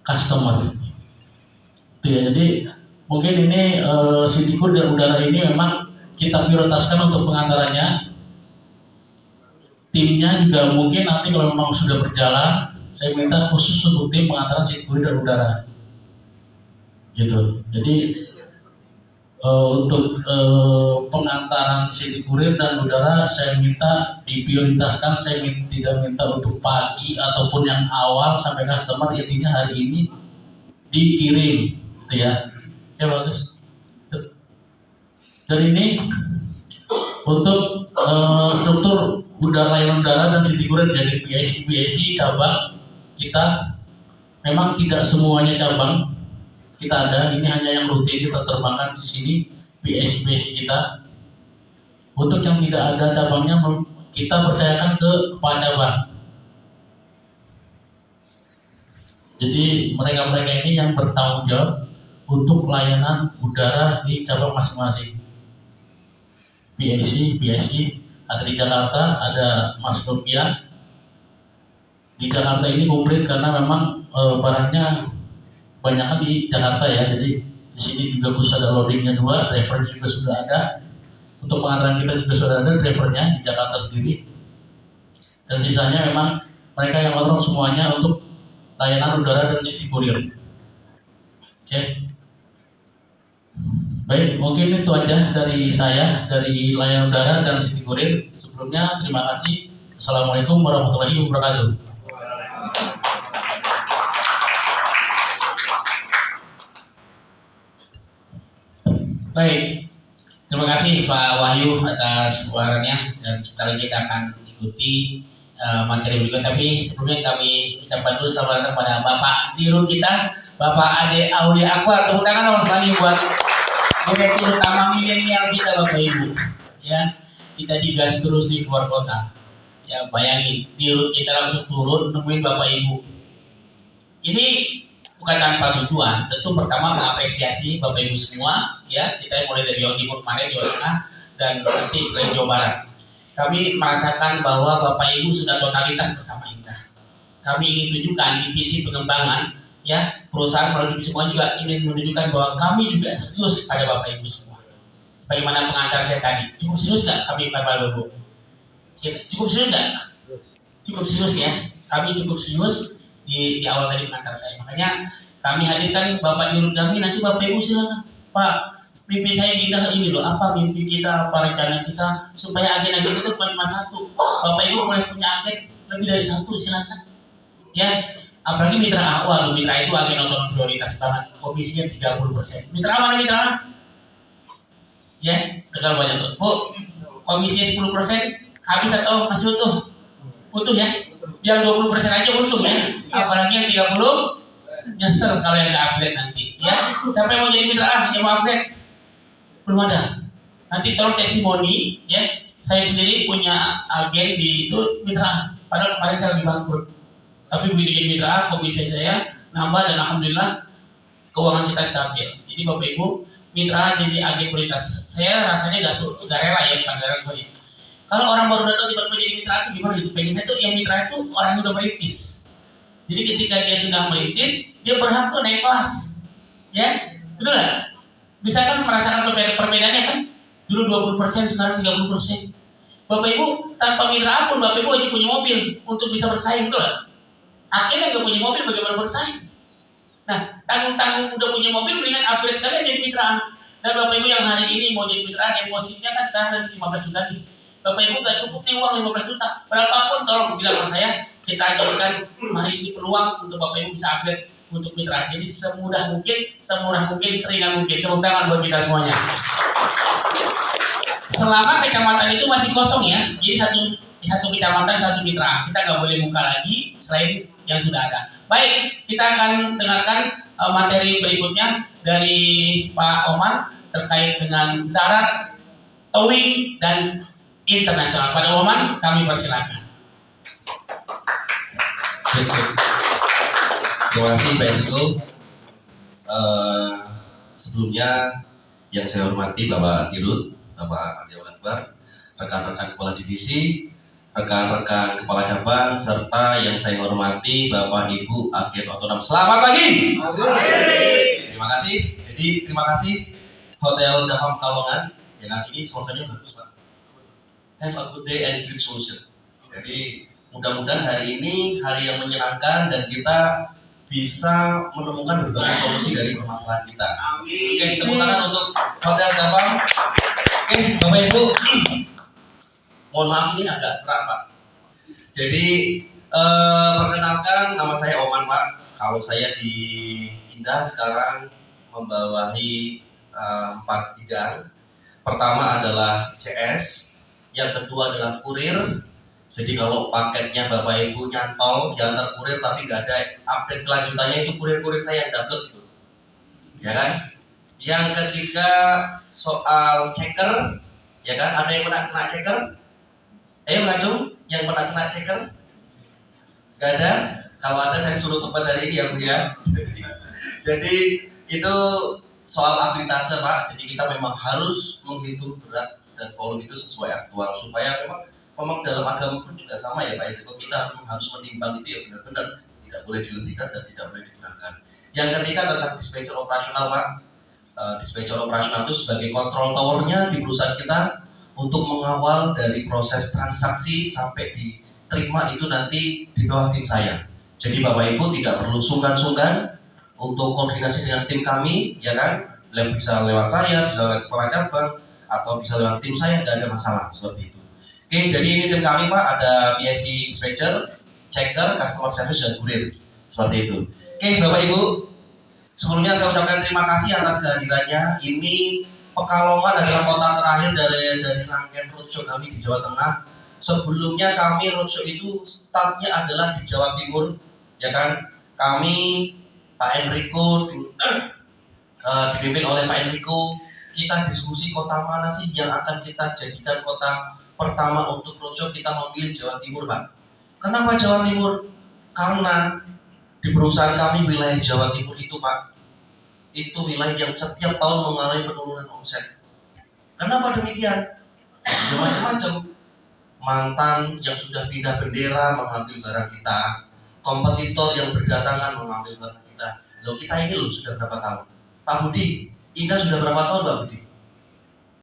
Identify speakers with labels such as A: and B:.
A: customer. Itu ya, jadi mungkin ini Citikur dan udara ini memang kita prioritaskan untuk pengantarannya. Timnya juga mungkin nanti kalau memang sudah berjalan, saya minta khusus untuk tim pengantaran Citikur dan udara. Gitu. Jadi untuk pengantaran City Kurir dan udara saya minta diprioritaskan. Saya tidak minta untuk pagi ataupun yang awal sampai customer, intinya hari ini dikirim, gitu ya. Ya bagus. Dan ini untuk struktur layanan udara dan City Kurir dari PIC cabang kita memang tidak semuanya cabang kita ada, ini hanya yang rutin kita terbangkan di sini PIC kita. Untuk yang tidak ada cabangnya kita percayakan ke kepala cabang. Jadi mereka-mereka ini yang bertanggung jawab untuk layanan udara di cabang masing-masing. PIC ada di Jakarta, ada Mas Nokia. Di Jakarta ini komplit karena memang barangnya banyak di Jakarta ya, jadi di sini juga bisa ada loadingnya 2, driver juga sudah ada. Untuk pengantaran kita juga sudah ada drivernya di Jakarta sendiri. Dan sisanya memang mereka yang kontrol semuanya untuk layanan udara dan City Courier. Oke. Baik, mungkin itu aja dari saya dari layanan udara dan City Courier. Sebelumnya terima kasih. Assalamualaikum warahmatullahi wabarakatuh.
B: Baik, terima kasih Pak Wahyu atas suaranya, dan sebentar lagi kita akan ikuti materi berikut. Tapi sebelumnya kami ucapkan dulu selamat datang pada Bapak Dirut kita, Bapak Ade Aulia Akbar. Tepuk tangan dong sekali buat direktur utama milenial kita, Bapak Ibu. Ya, kita digas terus di keluar kota. Ya, bayangin Dirut kita langsung turun nemuin Bapak Ibu. Ini bukan tanpa tujuan, tentu pertama mengapresiasi Bapak Ibu semua, ya, kita mulai dari Jawa Timur kemarin, Jawa Tengah, dan nanti selain Jawa Barat. Kami merasakan bahwa Bapak Ibu sudah totalitas bersama Indah. Kami ingin tunjukkan di visi pengembangan, ya, perusahaan melalui semua juga ingin menunjukkan bahwa kami juga serius pada Bapak Ibu semua. Bagaimana pengantar saya tadi, cukup serius nggak kami Bapak Ibu? Cukup serius nggak? Cukup serius ya, kami cukup serius. Di awal tadi pengantar saya, makanya kami hadirkan Bapak Dirut kami. Nanti Bapak Ibu silakan, Pak, mimpi saya Indah ini loh, apa mimpi kita, apa rencana kita supaya agen itu bukan cuma satu. Bapak Ibu boleh punya agen lebih dari satu, silakan ya. Apalagi mitra awal, mitra itu agen otonom prioritas banget, komisinya 30%. Mitra awal, mitra ya, tegal banyak tuh Bu, komisinya 10%, habis atau masih utuh? Utuh ya, yang 20% aja untung ya, apalagi yang 30 nyesel kalau yang nggak upgrade nanti ya. Siapa yang mau jadi mitra yang mau upgrade? Belum ada. Nanti tolong testimoni ya, saya sendiri punya agen di itu mitra, padahal kemarin saya lebih bangkrut, tapi begitu jadi mitra komisi saya nambah dan alhamdulillah keuangan kita stabil. Jadi Bapak Ibu, mitra jadi agen prioritas. Saya rasanya nggak rela ya, bukan rela gue. Kalau orang baru datang tiba-tiba jadi mitra itu gimana gitu? Pengen saya tuh yang mitra itu orang yang udah merintis. Jadi ketika dia sudah merintis, dia berhak tuh naik kelas, ya, betul nggak? Bisa kan merasakan perbedaannya kan? Dulu 20%, sekarang 30%. Bapak Ibu tanpa mitra pun Bapak Ibu wajib punya mobil untuk bisa bersaing, betul nggak? Akhirnya nggak punya mobil bagaimana bersaing? Nah, tanggung-tanggung udah punya mobil, mendingan upgrade sekali jadi mitra. Dan Bapak Ibu yang hari ini mau jadi mitra, depositnya kan sekarang dari 15 juta nih. Bapak Ibu gak cukup nih uang 15 juta, berapapun tolong bilang ke saya, kita ajukan hari ini peluang untuk Bapak Ibu bisa upgrade untuk mitra. Jadi semudah mungkin, semurah mungkin, seringan mungkin. Tepuk tangan buat kita semuanya. Selama kecamatan itu masih kosong ya, jadi satu kecamatan satu mitra, kita nggak boleh buka lagi selain yang sudah ada. Baik, kita akan dengarkan materi berikutnya dari Pak Omar terkait dengan darat, towing, dan internasional. Pada Oman, kami persilakan.
C: Terima kasih Pak Enrico. Sebelumnya yang saya hormati Bapak Dirut, Bapak Ade Aulia Akbar, rekan-rekan kepala divisi, rekan-rekan kepala cabang, serta yang saya hormati Bapak Ibu agen otonom. Selamat pagi. Terima kasih. Jadi terima kasih Hotel Dafam Kalongan. Ya kan, ini slogannya bagus Pak. Have a good day and great solution. Jadi mudah-mudahan hari ini hari yang menyenangkan dan kita bisa menemukan berbagai solusi dari permasalahan kita. Oke, tepuk tangan untuk Hotel Dafam. Oke, Bapak Ibu, mohon maaf ini agak serak Pak. Jadi perkenalkan, nama saya Oman Pak. Kalau saya di Indah sekarang membawahi 4 bidang. Pertama adalah CS, yang kedua adalah kurir. Jadi kalau paketnya Bapak Ibu nyantol diantar kurir tapi nggak ada update kelanjutannya, itu kurir-kurir saya yang dapet gitu. Ya kan? Yang ketiga soal checker, ya kan? Ada yang pernah kena checker? Ayo ngacung, yang pernah kena checker? Gak ada? Kalau ada saya suruh tempat dari ini ya Bu ya. Jadi itu soal arbitrase Pak. Jadi kita memang harus menghitung berat dan volume itu sesuai aktual supaya memang dalam agama pun juga sama ya Pak. Jadi kita harus menimbang itu ya benar-benar, tidak boleh dilebihkan dan tidak boleh dikurangkan. Yang ketiga tentang dispatcher operasional Pak. Dispatcher operasional itu sebagai kontrol towernya di perusahaan kita untuk mengawal dari proses transaksi sampai diterima itu nanti di bawah tim saya. Jadi Bapak Ibu tidak perlu sungkan-sungkan untuk koordinasi dengan tim kami, ya kan? Bisa lewat saya, bisa lewat kepala cabang, atau bisa lewat tim saya, nggak ada masalah seperti itu. Oke, jadi ini tim kami Pak, ada PIC dispatcher, checker, customer service, dan kurir. Seperti itu. Oke, Bapak Ibu, sebelumnya saya ucapkan terima kasih atas kehadirannya. Ini Pekalongan adalah kota terakhir dari rangkaian roadshow kami di Jawa Tengah. Sebelumnya kami roadshow itu startnya adalah di Jawa Timur, ya kan? Kami Pak Enrico dipimpin oleh Pak Enrico, kita diskusi kota mana sih yang akan kita jadikan kota pertama untuk roadshow. Kita memilih Jawa Timur Pak. Kenapa Jawa Timur? Karena di perusahaan kami wilayah Jawa Timur itu Pak, itu wilayah yang setiap tahun mengalami penurunan omset. Kenapa demikian? Ya macam-macam. Mantan yang sudah pindah bendera mengambil barang kita, kompetitor yang berdatangan mengambil barang kita. Loh kita ini loh sudah berapa tahun? Pak Budi, Indah sudah berapa tahun Pak Budi?